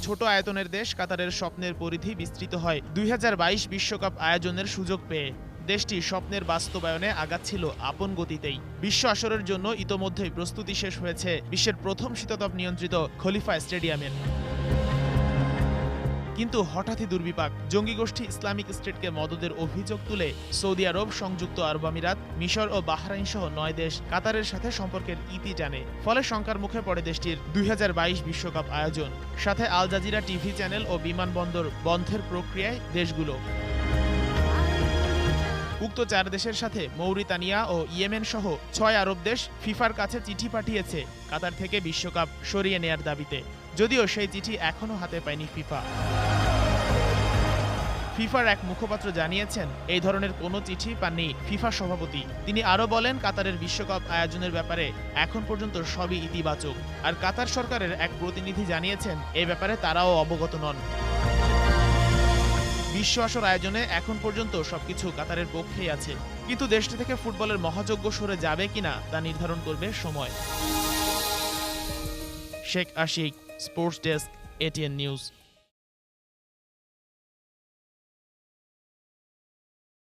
ছোট আয়তনের দেশ কাতারের স্বপ্নের পরিধি বিস্তৃত হয় 2022 বিশ্বকাপ আয়োজনের সুযোগ পেয়ে। দেশটি স্বপ্নের বাস্তবায়নে আগাচ্ছিল আপন গতিতেই। বিশ্ব আসরের জন্য ইতোমধ্যেই প্রস্তুতি শেষ হয়েছে বিশ্বের প্রথম শীতাতপ নিয়ন্ত্রিত খলিফা স্টেডিয়ামের। কিন্তু হঠাৎই দুর্বিপাক। জঙ্গি গোষ্ঠী ইসলামিক স্টেটকে মদদের অভিযোগ তুলে সৌদি আরব, সংযুক্ত আরব আমিরাত, মিশর ও বাহরাইন সহ 9 দেশ কাতারের সাথে সম্পর্কের ইতি টানে। ফলে শঙ্কার মুখে পড়ে দেশটির 2022 বিশ্বকাপ আয়োজন। সাথে আল জাজিরা টিভি চ্যানেল ও বিমানবন্দর বন্ধের প্রক্রিয়ায় দেশগুলো। উক্ত 4 দেশের সাথে মৌরিতানিয়া ও ইয়েমেন সহ 6 আরব দেশ ফিফার কাছে চিঠি পাঠিয়েছে কাতার থেকে বিশ্বকাপ সরিয়ে নেয়ার দাবিতে। যদিও সেই চিঠি এখনও হাতে পায়নি ফিফা। ফিফার এক মুখপাত্র জানিয়েছেন, এই ধরনের কোনো চিঠি পাননি ফিফা সভাপতি। তিনি আরও বলেন, কাতারের বিশ্বকাপ আয়োজনের ব্যাপারে এখন পর্যন্ত সবই ইতিবাচক। আর কাতার সরকারের এক প্রতিনিধি জানিয়েছেন, এই ব্যাপারে তারাও অবগত নন। বিশ্ব আসর আয়োজনে এখন পর্যন্ত সবকিছু কাতারের পক্ষেই আছে, কিন্তু দেশটি থেকে ফুটবলের মহাযজ্ঞ সরে যাবে কিনা তা নির্ধারণ করবে সময়। Sheikh Ashik, sports desk, ATN news.